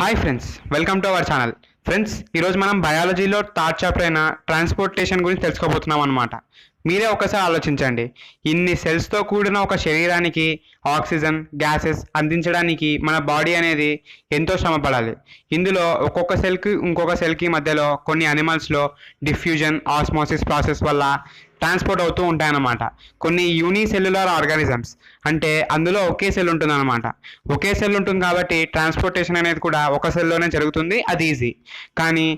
Hi friends, welcome to our channel. Friends, ఈరోజు మనం బయాలజీలో third chapter అయిన ట్రాన్స్పోర్టేషన్ గురించి తెలుసుకోబోతున్నాం అనమాట. మీరే ఒకసారి ఆలోచించండి. ఇన్ని సెల్స్తో కూడిన ఒక శరీరానికి ఆక్సిజన్ గ్యాసెస్ అందించడానికి మన బాడీ అనేది ఎంతో శ్రమ పడాలి. ఇందులో ఒక్కొక్క సెల్కి ఇంకొక సెల్కి మధ్యలో కొన్ని అనిమల్స్లో డిఫ్యూజన్ ఆస్మోసిస్ ప్రాసెస్ వల్ల ట్రాన్స్పోర్ట్ అవుతూ ఉంటాయన్నమాట. కొన్ని యూనిసెల్యులర్ ఆర్గానిజమ్స్ అంటే అందులో ఒకే సెల్ ఉంటుందన్నమాట. ఒకే సెల్ ఉంటుంది కాబట్టి ట్రాన్స్పోర్టేషన్ అనేది కూడా ఒక సెల్లోనే జరుగుతుంది. అది ఈజీ. కానీ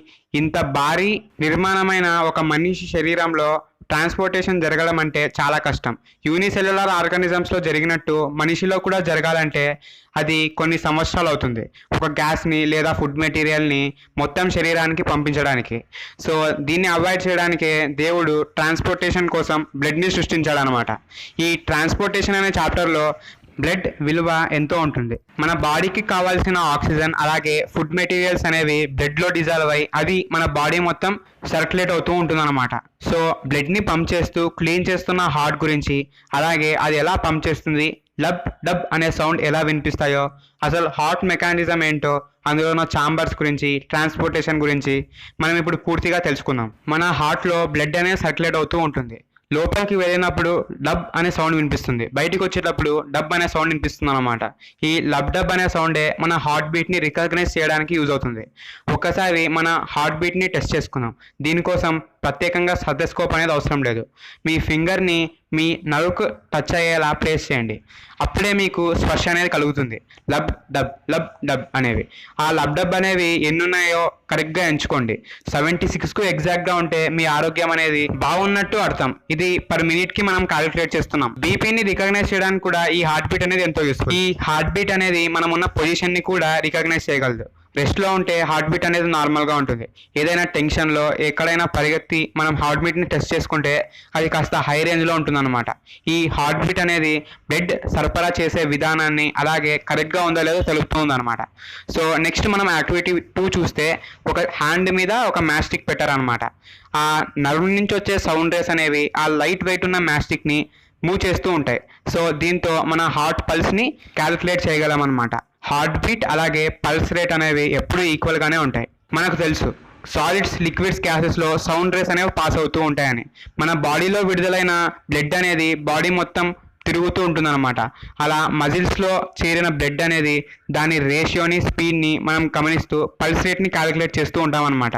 ఇంత భారీ నిర్మాణమైన ఒక మనిషి శరీరంలో ట్రాన్స్పోర్టేషన్ జరగడం అంటే చాలా కష్టం. యూనిసెల్యులర్ ఆర్గానిజమ్స్లో జరిగినట్టు మనిషిలో కూడా జరగాలంటే అది కొన్ని సంవత్సరాలు అవుతుంది, ఒక గ్యాస్ని లేదా ఫుడ్ మెటీరియల్ని మొత్తం శరీరానికి పంపించడానికి. సో దీన్ని అవాయిడ్ చేయడానికే దేవుడు ట్రాన్స్పోర్టేషన్ కోసం బ్లడ్ని సృష్టించాడనమాట. ఈ ట్రాన్స్పోర్టేషన్ అనే చాప్టర్లో బ్లడ్ విలువ ఎంతో ఉంటుంది. మన బాడీకి కావాల్సిన ఆక్సిజన్ అలాగే ఫుడ్ మెటీరియల్స్ అనేవి బ్లడ్లో డిజాల్వ్ అయ్యి అది మన బాడీ మొత్తం సర్క్యులేట్ అవుతూ ఉంటుందన్నమాట. సో బ్లడ్ని పంప్ చేస్తూ క్లీన్ చేస్తున్న హార్ట్ గురించి, అలాగే అది ఎలా పంప్ చేస్తుంది, లబ్ డబ్ అనే సౌండ్ ఎలా వినిపిస్తాయో, అసలు హార్ట్ మెకానిజం ఏంటో, అందులో ఉన్న ఛాంబర్స్ గురించి, ట్రాన్స్పోర్టేషన్ గురించి మనం ఇప్పుడు పూర్తిగా తెలుసుకుందాం. మన హార్ట్లో బ్లడ్ అనేది సర్క్యులేట్ అవుతూ ఉంటుంది. లోపలికి వెళ్ళినప్పుడు డబ్ అనే సౌండ్ వినిపిస్తుంది, బయటికి వచ్చేటప్పుడు డబ్ అనే సౌండ్ వినిపిస్తుంది అనమాట. ఈ లబ్ డబ్ అనే సౌండే మన హార్ట్ బీట్ని రికగ్నైజ్ చేయడానికి యూజ్ అవుతుంది. ఒక్కసారి మన హార్ట్ బీట్ని టెస్ట్ చేసుకుందాం. దీనికోసం ప్రత్యేకంగా స్టెథోస్కోప్ అనేది అవసరం లేదు. మీ ఫింగర్ని మీ నలుగుకు టచ్ అయ్యేలా ప్లేస్ చేయండి. అప్పుడే మీకు స్పర్శ అనేది కలుగుతుంది. లబ్ డబ్ అనేవి. ఆ లబ్ డబ్ అనేవి ఎన్నున్నాయో కరెక్ట్గా ఎంచుకోండి. 76కు ఎగ్జాక్ట్గా ఉంటే మీ ఆరోగ్యం అనేది బాగున్నట్టు అర్థం. ఇది పర్ మినిట్కి మనం క్యాలిక్యులేట్ చేస్తున్నాం. బీపీని రికగ్నైజ్ చేయడానికి కూడా ఈ హార్ట్ బీట్ అనేది ఎంతో యూస్ఫుల్. ఈ హార్ట్ బీట్ అనేది మనం ఉన్న పొజిషన్ని కూడా రికగ్నైజ్ చేయగలదు. రెస్ట్లో ఉంటే హార్ట్ బీట్ అనేది నార్మల్గా ఉంటుంది. ఏదైనా టెన్షన్లో ఎక్కడైనా పరిగెత్తి మనం హార్ట్ బీట్ని టెస్ట్ చేసుకుంటే అది కాస్త హై రేంజ్లో ఉంటుందన్నమాట. ఈ హార్ట్ బీట్ అనేది బ్లడ్ సరఫరా చేసే విధానాన్ని అలాగే కరెక్ట్గా ఉందో లేదో తెలుపుతుందన్నమాట. సో నెక్స్ట్ మనం యాక్టివిటీ 2 చూస్తే, ఒక హ్యాండ్ మీద ఒక మ్యాస్టిక్ పెట్టారనమాట. ఆ నరువు నుంచి వచ్చే సౌండ్ రేస్ అనేవి ఆ లైట్ వెయిట్ ఉన్న మ్యాస్టిక్ని మూవ్ చేస్తూ ఉంటాయి. సో దీంతో మన హార్ట్ పల్స్ని క్యాలిక్యులేట్ చేయగలం అనమాట. హార్ట్ బీట్ అలాగే పల్స్ రేట్ అనేవి ఎప్పుడూ ఈక్వల్గానే ఉంటాయి. మనకు తెలుసు సాలిడ్స్ లిక్విడ్స్ గ్యాసెస్లో సౌండ్ రేస్ అనేవి పాస్ అవుతూ ఉంటాయని. మన బాడీలో విడుదలైన బ్లడ్ అనేది బాడీ మొత్తం తిరుగుతూ ఉంటుందన్నమాట. అలా మజిల్స్లో చేరిన బ్లడ్ అనేది దాని రేషియోని స్పీడ్ని మనం గమనిస్తూ పల్స్ రేట్ని క్యాలిక్యులేట్ చేస్తూ ఉంటాం అనమాట.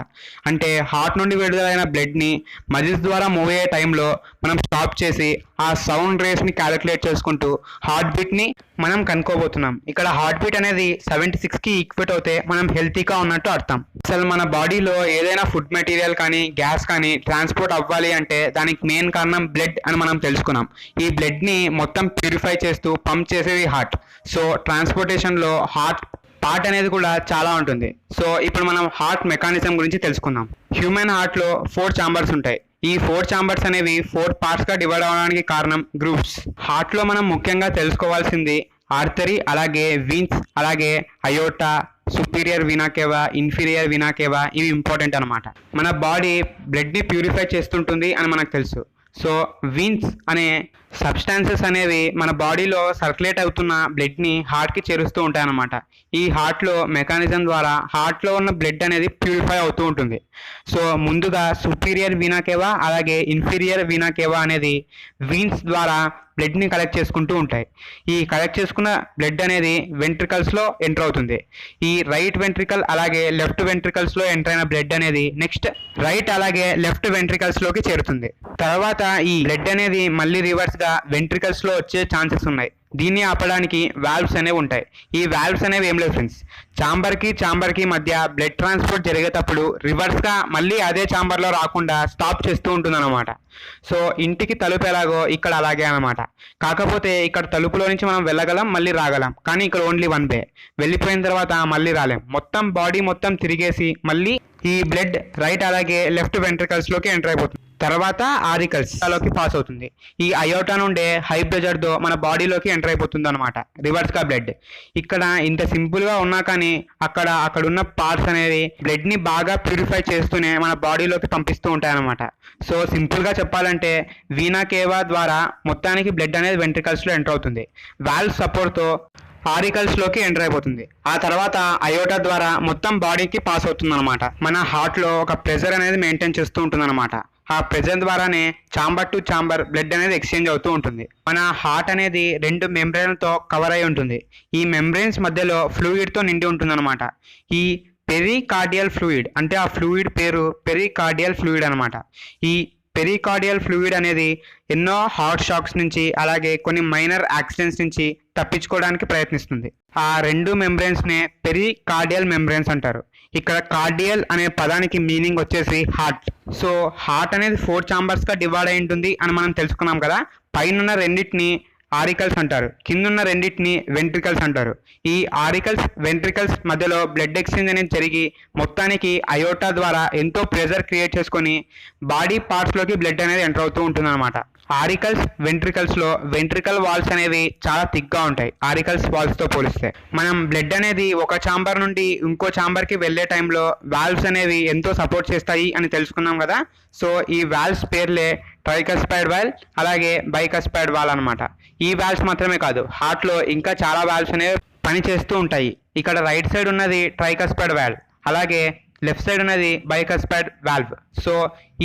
అంటే హార్ట్ నుండి విడుదలైన బ్లడ్ని మజిల్స్ ద్వారా మూవ్ అయ్యే టైంలో మనం స్టాప్ చేసి ఆ సౌండ్ రేస్ని క్యాలిక్యులేట్ చేసుకుంటూ హార్ట్ బీట్ని మనం కనుక్కోబోతున్నాం. ఇక్కడ హార్ట్ బీట్ అనేది 76కి ఈక్వేట్ అవుతే మనం హెల్తీగా ఉన్నట్టు అర్థం. అసలు మన బాడీలో ఏదైనా ఫుడ్ మెటీరియల్ కానీ గ్యాస్ కానీ ట్రాన్స్పోర్ట్ అవ్వాలి అంటే దానికి మెయిన్ కారణం బ్లడ్ అని మనం తెలుసుకున్నాం. ఈ బ్లడ్ని మొత్తం ప్యూరిఫై చేస్తూ పంప్ చేసేది హార్ట్. సో ట్రాన్స్పోర్టేషన్లో హార్ట్ పార్ట్ అనేది కూడా చాలా ఉంటుంది. సో ఇప్పుడు మనం హార్ట్ మెకానిజం గురించి తెలుసుకుందాం. హ్యూమన్ హార్ట్లో 4 ఛాంబర్స్ ఉంటాయి. ఈ 4 ఛాంబర్స్ అనేవి 4 పార్ట్స్గా డివైడ్ అవ్వడానికి కారణం గ్రూప్స్. హార్ట్లో మనం ముఖ్యంగా తెలుసుకోవాల్సింది ఆర్టరీ, అలాగే వీన్స్, అలాగే iota, superior vena కేవా, inferior vena కేవా. ఇవి ఇంపార్టెంట్ అనమాట. మన బాడీ బ్లడ్ని ప్యూరిఫై చేస్తుంటుంది అని మనకు తెలుసు. సో వీన్స్ అనే సబ్స్టాన్సెస్ అనేవి మన బాడీలో సర్క్యులేట్ అవుతున్న బ్లడ్ని హార్ట్కి చేరుస్తూ ఉంటాయన్నమాట. ఈ హార్ట్లో మెకానిజం ద్వారా హార్ట్లో ఉన్న బ్లడ్ అనేది ప్యూరిఫై అవుతూ ఉంటుంది. సో ముందుగా సుపీరియర్ వీనా కేవా అలాగే ఇన్ఫీరియర్ వీనా కేవా అనేది వీన్స్ ద్వారా బ్లడ్ని కలెక్ట్ చేసుకుంటూ ఉంటాయి. ఈ కలెక్ట్ చేసుకున్న బ్లడ్ అనేది వెంట్రికల్స్లో ఎంటర్ అవుతుంది. ఈ రైట్ వెంట్రికల్ అలాగే లెఫ్ట్ వెంట్రికల్స్లో ఎంటర్ అయిన బ్లడ్ అనేది నెక్స్ట్ రైట్ అలాగే లెఫ్ట్ వెంట్రికల్స్లోకి చేరుతుంది. తర్వాత ఈ బ్లడ్ అనేది మళ్ళీ రివర్స్గా వెంట్రికల్స్లో వచ్చే ఛాన్సెస్ ఉన్నాయి. దీన్ని ఆపడానికి వాల్వ్స్ అనేవి ఉంటాయి. ఈ వాల్వ్స్ అనేవి ఏం లేదు ఫ్రెండ్స్, ఛాంబర్కి మధ్య బ్లడ్ ట్రాన్స్పోర్ట్ జరిగేటప్పుడు రివర్స్గా మళ్ళీ అదే ఛాంబర్లో రాకుండా స్టాప్ చేస్తూ ఉంటుంది అనమాట. సో ఇంటికి తలుపు ఎలాగో ఇక్కడ అలాగే అనమాట. కాకపోతే ఇక్కడ తలుపులో నుంచి మనం వెళ్ళగలం, మళ్ళీ రాగలం. కానీ ఇక్కడ ఓన్లీ 1 వే. వెళ్ళిపోయిన తర్వాత మళ్ళీ రాలేం. మొత్తం బాడీ మొత్తం తిరిగేసి మళ్ళీ ఈ బ్లడ్ రైట్ అలాగే లెఫ్ట్ వెంట్రికల్స్లోకి ఎంటర్ అయిపోతుంది. తర్వాత ఆరికల్స్లోకి పాస్ అవుతుంది. ఈ అయోటా నుండే హై ప్రెషర్తో మన బాడీలోకి ఎంటర్ అయిపోతుంది అనమాట రివర్స్గా బ్లడ్. ఇక్కడ ఇంత సింపుల్గా ఉన్నా కానీ అక్కడున్న పార్ట్స్ అనేవి బ్లడ్ని బాగా ప్యూరిఫై చేస్తూనే మన బాడీలోకి పంపిస్తూ ఉంటాయన్నమాట. సో సింపుల్గా చెప్పాలంటే వీనా కేవా ద్వారా మొత్తానికి బ్లడ్ అనేది వెంట్రికల్స్లో ఎంటర్ అవుతుంది. వాల్వ్ సపోర్ట్తో ఆరికల్స్ లోకి ఎంటర్ అయిపోతుంది. ఆ తర్వాత అయోటా ద్వారా మొత్తం బాడీకి పాస్ అవుతుంది అనమాట. మన హార్ట్ లో ఒక ప్రెషర్ అనేది మెయింటైన్ చేస్తూ ఉంటుంది అనమాట. ఆ ప్రెషర్ ద్వారానే చాంబర్ టు చాంబర్ బ్లడ్ అనేది ఎక్స్చేంజ్ అవుతూ ఉంటుంది. మన హార్ట్ అనేది 2 మెంబ్రెన్లతో కవర్ అయి ఉంటుంది. ఈ మెంబ్రెన్స్ మధ్యలో ఫ్లూయిడ్ తో నిండి ఉంటుంది అనమాట. ఈ పెరికార్డియల్ ఫ్లూయిడ్ అంటే ఆ ఫ్లూయిడ్ పేరు పెరికార్డియల్ ఫ్లూయిడ్ అనమాట. ఈ పెరికార్డియల్ ఫ్లూయిడ్ అనేది ఎన్నో హార్ట్ షాక్స్ నుంచి అలాగే కొన్ని మైనర్ యాక్సిడెంట్స్ నుంచి తప్పించుకోవడానికి ప్రయత్నిస్తుంది. ఆ 2 మెంబ్రెన్స్నే పెరికార్డియల్ మెంబ్రెన్స్ అంటారు. ఇక్కడ కార్డియల్ అనే పదానికి మీనింగ్ వచ్చేసి హార్ట్. సో హార్ట్ అనేది 4 ఛాంబర్స్గా డివైడ్ అయి ఉంటుంది అని మనం తెలుసుకున్నాం కదా. పైన రెండింటిని ఆరికల్స్ అంటారు, కిందున్న రెండింటిని వెంట్రికల్స్ అంటారు. ఈ ఆరికల్స్ వెంట్రికల్స్ మధ్యలో బ్లడ్ ఎక్స్చేంజ్ అనేది జరిగి మొత్తానికి అయోటా ద్వారా ఎంతో ప్రెషర్ క్రియేట్ చేసుకొని బాడీ పార్ట్స్లోకి బ్లడ్ అనేది ఎంటర్ అవుతూ ఉంటుంది అనమాట. ఆరికల్స్ వెంట్రికల్స్లో వెంట్రికల్ వాల్స్ అనేవి చాలా థిక్గా ఉంటాయి ఆరికల్స్ వాల్స్తో పోలిస్తే. మనం బ్లడ్ అనేది ఒక ఛాంబర్ నుండి ఇంకో ఛాంబర్కి వెళ్ళే టైంలో వాల్వ్స్ అనేవి ఎంతో సపోర్ట్ చేస్తాయి అని తెలుసుకున్నాం కదా. సో ఈ వాల్వ్స్ పేర్లే ట్రైకస్పైడ్ వాల్వ్ అలాగే బైకస్పైడ్ వాల్వ్ అనమాట. ఈ వాల్వ్స్ మాత్రమే కాదు, హార్ట్లో ఇంకా చాలా వాల్వ్స్ అనేవి పనిచేస్తూ ఉంటాయి. ఇక్కడ రైట్ సైడ్ ఉన్నది ట్రైకస్పైడ్ వాల్వ్, అలాగే లెఫ్ట్ సైడ్ ఉన్నది బైకస్పైడ్ వాల్వ్. సో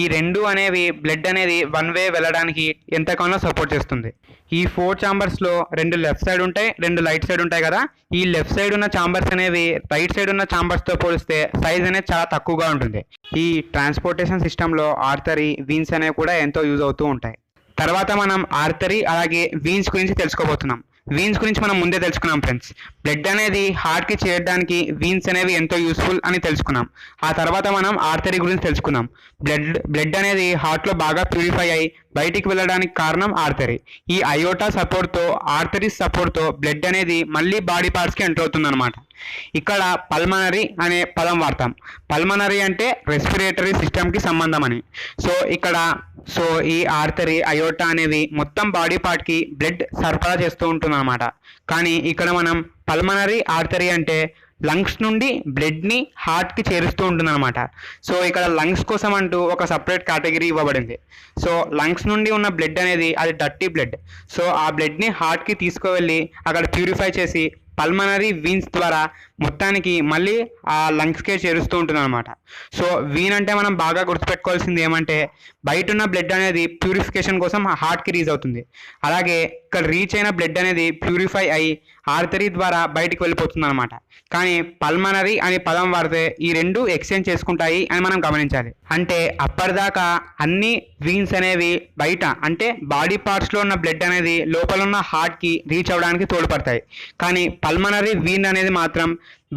ఈ 2 అనేవి బ్లడ్ అనేది 1 వే వెళ్ళడానికి ఎంతగానో సపోర్ట్ చేస్తుంది. ఈ 4 ఛాంబర్స్లో 2 లెఫ్ట్ సైడ్ ఉంటాయి, 2 రైట్ సైడ్ ఉంటాయి కదా. ఈ లెఫ్ట్ సైడ్ ఉన్న ఛాంబర్స్ అనేవి రైట్ సైడ్ ఉన్న ఛాంబర్స్తో పోలిస్తే సైజ్ అనేది చాలా తక్కువగా ఉంటుంది. ఈ ట్రాన్స్పోర్టేషన్ సిస్టంలో ఆర్టరీ వీన్స్ అనేవి కూడా ఎంతో యూజ్ అవుతూ ఉంటాయి. తర్వాత మనం ఆర్టరీ అలాగే వీన్స్ గురించి తెలుసుకోబోతున్నాం. వీన్స్ గురించి మనం ముందే తెలుసుకున్నాం ఫ్రెండ్స్. బ్లడ్ అనేది హార్ట్కి చేరడానికి వీన్స్ అనేవి ఎంతో యూస్ఫుల్ అని తెలుసుకున్నాం. ఆ తర్వాత మనం ఆర్టరీ గురించి తెలుసుకున్నాం. బ్లడ్ అనేది హార్ట్లో బాగా ప్యూరిఫై అయ్యి బయటికి వెళ్ళడానికి కారణం ఆర్టరీ. ఈ అయోటా సపోర్ట్తో ఆర్టరీస్ సపోర్ట్తో బ్లడ్ అనేది మళ్ళీ బాడీ పార్ట్స్కి ఎంటర్ అవుతుంది అనమాట. ఇక్కడ పల్మనరీ అనే పదం వాడతాం. పల్మనరీ అంటే రెస్పిరేటరీ సిస్టమ్కి సంబంధం అని. సో ఈ ఆర్టరీ అయోటా అనేవి మొత్తం బాడీ పార్ట్కి బ్లడ్ సరఫరా చేస్తూ ఉంటుంది అనమాట. కానీ ఇక్కడ మనం పల్మనరీ ఆర్టరీ అంటే లంగ్స్ నుండి బ్లడ్ని హార్ట్కి చేరుస్తూ ఉంటుంది అనమాట. సో ఇక్కడ లంగ్స్ కోసం అంటూ ఒక సపరేట్ కేటగిరీ ఇవ్వబడింది. సో లంగ్స్ నుండి ఉన్న బ్లడ్ అనేది అది డర్టీ బ్లడ్. సో ఆ బ్లడ్ని హార్ట్కి తీసుకువెళ్ళి అక్కడ ప్యూరిఫై చేసి పల్మనరీ వీన్స్ ద్వారా మొత్తానికి మళ్ళీ ఆ లంగ్స్కే చేరుస్తూ ఉంటుంది అనమాట. సో వీన్ అంటే మనం బాగా గుర్తుపెట్టుకోవాల్సింది ఏమంటే బయట ఉన్న బ్లడ్ అనేది ప్యూరిఫికేషన్ కోసం హార్ట్కి రీచ్ అవుతుంది. అలాగే ఇక్కడ రీచ్ అయిన బ్లడ్ అనేది ప్యూరిఫై అయ్యి ఆర్టరీ ద్వారా బయటికి వెళ్ళిపోతుంది అనమాట. కానీ పల్మనరీ అనే పదం వాడితే ఈ 2 ఎక్స్చేంజ్ చేసుకుంటాయి అని మనం గమనించాలి. అంటే అప్పటిదాకా అన్ని వీన్స్ అనేవి బయట అంటే బాడీ పార్ట్స్లో ఉన్న బ్లడ్ అనేది లోపల ఉన్న హార్ట్కి రీచ్ అవ్వడానికి తోడ్పడతాయి. కానీ పల్మనరీ వీన్ అనేది మాత్రం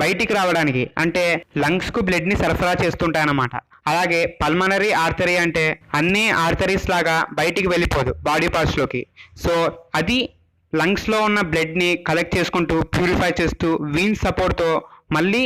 బయటికి రావడానికి అంటే లంగ్స్కు బ్లడ్ని సరఫరా చేస్తుంటాయి అన్నమాట. అలాగే పల్మనరీ ఆర్టరీ అంటే అన్ని ఆర్టరీస్ లాగా బయటికి వెళ్ళిపోదు బాడీ పార్ట్స్లోకి. సో అది లంగ్స్లో ఉన్న బ్లడ్ని కలెక్ట్ చేసుకుంటూ ప్యూరిఫై చేస్తూ వీన్స్ సపోర్ట్తో మళ్ళీ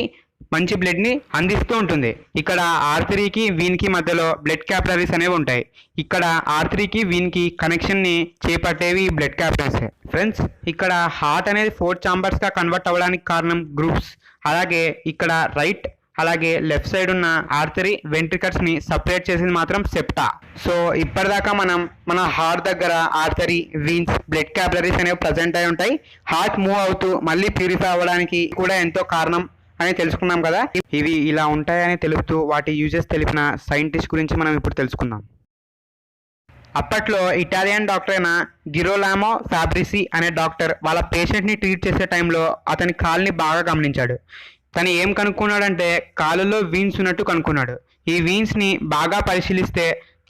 మంచి బ్లడ్ని అందిస్తూ ఉంటుంది. ఇక్కడ ఆర్టరీకి వీన్కి మధ్యలో బ్లడ్ క్యాపిలరీస్ అనేవి ఉంటాయి. ఇక్కడ ఆర్టరీకి వీన్కి కనెక్షన్ని చేపట్టేవి బ్లడ్ క్యాపిలరీస్. ఫ్రెండ్స్, ఇక్కడ హార్ట్ అనేది 4 ఛాంబర్స్గా కన్వర్ట్ అవ్వడానికి కారణం గ్రూప్స్. అలాగే ఇక్కడ రైట్ అలాగే లెఫ్ట్ సైడ్ ఉన్న ఆర్టరీ వెంట్రికల్స్ని సపరేట్ చేసింది మాత్రం సెప్టా. సో ఇప్పటిదాకా మనం మన హార్ట్ దగ్గర ఆర్టరీ వీన్స్ బ్లడ్ క్యాపిలరీస్ అనేవి ప్రజెంట్ అయి ఉంటాయి. హార్ట్ మూవ్ అవుతూ మళ్ళీ ప్యూరిఫై అవ్వడానికి కూడా ఎంతో కారణం అని తెలుసుకున్నాం కదా. ఇవి ఇలా ఉంటాయని తెలుపుతూ వాటి యూజెస్ తెలిపిన సైంటిస్ట్ గురించి మనం ఇప్పుడు తెలుసుకుందాం. అప్పట్లో ఇటాలియన్ డాక్టర్ అయిన గిరోలామో ఫ్యాబ్రిసి అనే డాక్టర్ వాళ్ళ పేషెంట్ని ట్రీట్ చేసే టైంలో అతని కాలుని బాగా గమనించాడు. తను ఏం కనుక్కున్నాడంటే కాలులో వీన్స్ ఉన్నట్టు కనుక్కున్నాడు. ఈ వీన్స్ని బాగా పరిశీలిస్తే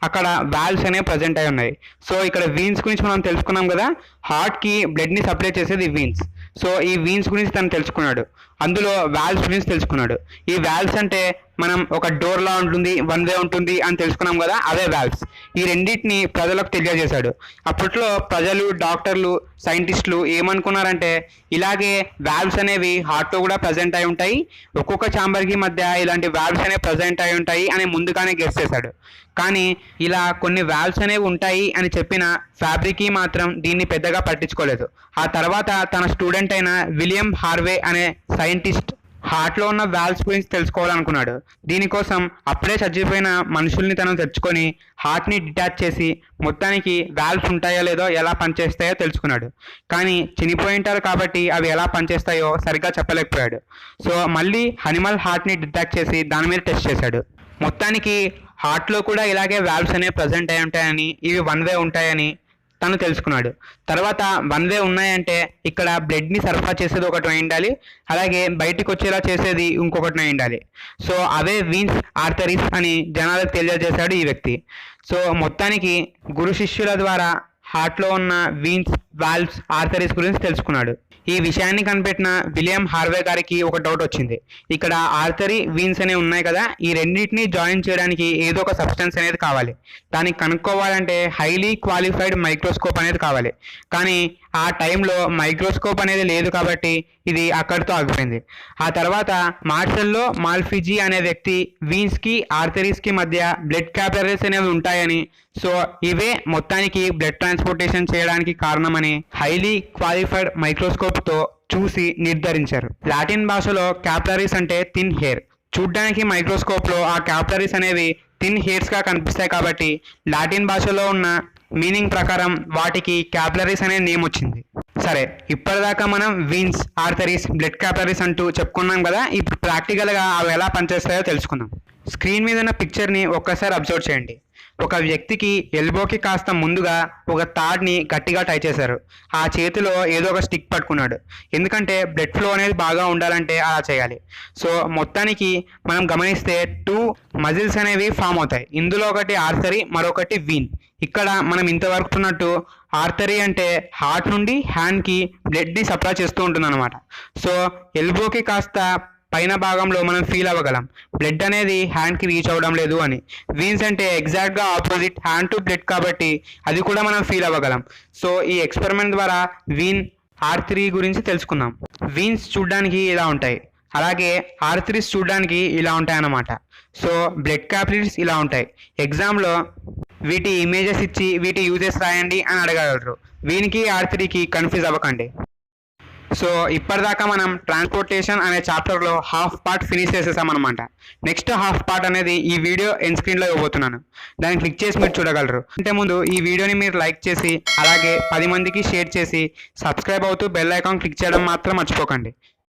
అక్కడ వాల్వ్స్ అనేవి ప్రజెంట్ అయి ఉన్నాయి. సో ఇక్కడ వీన్స్ గురించి మనం తెలుసుకున్నాం కదా. హార్ట్కి బ్లడ్ని సప్లై చేసేది వీన్స్. సో ఈ వీన్స్ గురించి తను తెలుసుకున్నాడు. అందులో వాల్వ్స్ గురించి తెలుసుకున్నాడు. ఈ వాల్వ్స్ అంటే మనం ఒక డోర్లా ఉంటుంది, 1 వే ఉంటుంది అని తెలుసుకున్నాం కదా, అవే వాల్వ్స్. ఈ రెండింటిని ప్రజలకు తెలియజేశాడు. అప్పట్లో ప్రజలు, డాక్టర్లు, సైంటిస్టులు ఏమనుకున్నారంటే ఇలాగే వాల్వ్స్ అనేవి హార్ట్లో కూడా ప్రజెంట్ అయి ఉంటాయి, ఒక్కొక్క ఛాంబర్కి మధ్య ఇలాంటి వాల్వ్స్ అనేవి ప్రజెంట్ అయి ఉంటాయి అని ముందుగానే గెస్ చేశాడు. కానీ ఇలా కొన్ని వాల్వ్స్ అనేవి ఉంటాయి అని చెప్పిన ఫ్యాబ్రికీ మాత్రం దీన్ని పెద్దగా పట్టించుకోలేదు. ఆ తర్వాత తన స్టూడెంట్ అయిన విలియం హార్వే అనే సైంటిస్ట్ హార్ట్లో ఉన్న వాల్వ్స్ గురించి తెలుసుకోవాలనుకున్నాడు. దీనికోసం అప్పుడే చచ్చిపోయిన మనుషుల్ని తను తెచ్చుకొని హార్ట్ని డిటాచ్ చేసి మొత్తానికి వాల్వ్స్ ఉంటాయో లేదో ఎలా పనిచేస్తాయో తెలుసుకున్నాడు. కానీ చనిపోయి ఉంటారు కాబట్టి అవి ఎలా పనిచేస్తాయో సరిగ్గా చెప్పలేకపోయాడు. సో మళ్ళీ అనిమల్ హార్ట్ని డిటాచ్ చేసి దాని మీద టెస్ట్ చేశాడు. మొత్తానికి హార్ట్లో కూడా ఇలాగే వాల్వ్స్ అనేవి ప్రజెంట్ అయి ఉంటాయని, ఇవి వన్ వే ఉంటాయని తను తెలుసుకున్నాడు. తర్వాత వన్ వే ఉన్నాయంటే ఇక్కడ బ్లడ్ని సరఫరా చేసేది ఒకటి ఉండాలి, అలాగే బయటికి వచ్చేలా చేసేది ఇంకొకటి ఉండాలి. సో అవే వీన్స్ ఆర్టరీస్ అని జనాలకు తెలియజేశాడు ఈ వ్యక్తి. సో మొత్తానికి గురు శిష్యుల ద్వారా హార్ట్లో ఉన్న వీన్స్, వాల్వ్స్, ఆర్టరీస్ గురించి తెలుసుకున్నాడు. ఈ విషయాన్ని కనిపెట్టిన విలియం హార్వే గారికి ఒక డౌట్ వచ్చింది. ఇక్కడ ఆర్టరీ, వీన్స్ అనేవి ఉన్నాయి కదా, ఈ రెండింటిని జాయిన్ చేయడానికి ఏదో ఒక సబ్స్టెన్స్ అనేది కావాలి. దానికి కనుక్కోవాలంటే హైలీ క్వాలిఫైడ్ మైక్రోస్కోప్ అనేది కావాలి. కానీ ఆ టైంలో మైక్రోస్కోప్ అనేది లేదు కాబట్టి ఇది అక్కడితో ఆగిపోయింది. ఆ తర్వాత మార్షల్లో మాల్ఫిజీ అనే వ్యక్తి వీన్స్కి, ఆర్టరీస్కి మధ్య బ్లడ్ క్యాపిలరీస్ అనేవి ఉంటాయని, సో ఇవే మొత్తానికి బ్లడ్ ట్రాన్స్పోర్టేషన్ చేయడానికి కారణమని హైలీ క్వాలిఫైడ్ మైక్రోస్కోప్తో చూసి నిర్ధారించారు. లాటిన్ భాషలో క్యాపిలరీస్ అంటే థిన్ హెయిర్. చూడ్డానికి మైక్రోస్కోప్లో ఆ క్యాపిలరీస్ అనేవి థిన్ హెయిర్స్గా కనిపిస్తాయి కాబట్టి లాటిన్ భాషలో ఉన్న మీనింగ్ ప్రకారం వాటికి క్యాపిలరీస్ అనే నేమ్ వచ్చింది. సరే, ఇప్పటిదాకా మనం వీన్స్, ఆర్టరీస్, బ్లడ్ క్యాపిలరీస్ అంటూ చెప్పుకున్నాం కదా. ఇప్పుడు ప్రాక్టికల్గా అవి ఎలా పనిచేస్తాయో తెలుసుకుందాం. స్క్రీన్ మీద ఉన్న పిక్చర్ని ఒక్కసారి అబ్జర్వ్ చేయండి. ఒక వ్యక్తికి ఎల్బోకి కాస్త ముందుగా ఒక తాడ్ని గట్టిగా టై చేశారు. ఆ చేతిలో ఏదో ఒక స్టిక్ పట్టుకున్నాడు. ఎందుకంటే బ్లడ్ ఫ్లో అనేది బాగా ఉండాలంటే అలా చేయాలి. సో మొత్తానికి మనం గమనిస్తే 2 మజిల్స్ అనేవి ఫామ్ అవుతాయి. ఇందులో ఒకటి ఆర్టరీ, మరొకటి వీన్. ఇక్కడ మనం ఇంతవరకు ఉన్నట్టు ఆర్టరీ అంటే హార్ట్ నుండి హ్యాండ్కి బ్లడ్ని సప్లై చేస్తూ ఉంటుంది అనమాట. సో ఎల్బోకి కాస్త పైన భాగంలో మనం ఫీల్ అవ్వగలం బ్లడ్ అనేది హ్యాండ్కి రీచ్ అవ్వడం లేదు అని. వీన్స్ అంటే ఎగ్జాక్ట్గా ఆపోజిట్, హ్యాండ్ టు బ్లడ్ కాబట్టి అది కూడా మనం ఫీల్ అవ్వగలం. సో ఈ ఎక్స్పెరిమెంట్ ద్వారా వీన్, ఆర్టరీ గురించి తెలుసుకుందాం. వీన్స్ చూడడానికి ఇలా ఉంటాయి, అలాగే ఆర్టరీస్ చూడడానికి ఇలా ఉంటాయి అన్నమాట. సో బ్లడ్ క్యాపిలరీస్ ఇలా ఉంటాయి. ఎగ్జామ్లో వీటి ఇమేజెస్ ఇచ్చి వీటి యూజెస్ రాయండి అని అడగగలరు. వీనికి, ఆర్టరీకి కన్ఫ్యూజ్ అవ్వకండి. సో ఇప్పటిదాకా మనం ట్రాన్స్పోర్టేషన్ అనే చాప్టర్లో హాఫ్ పార్ట్ ఫినిష్ చేసేసాం అనమాట. నెక్స్ట్ హాఫ్ పార్ట్ అనేది ఈ వీడియో ఎండ్ స్క్రీన్లో ఇవ్వబోతున్నాను. దాన్ని క్లిక్ చేసి మీరు చూడగలరు. అంటే ముందు ఈ వీడియోని మీరు లైక్ చేసి అలాగే 10 మందికి షేర్ చేసి సబ్స్క్రైబ్ అవుతూ బెల్ ఐకాన్ క్లిక్ చేయడం మాత్రం మర్చిపోకండి.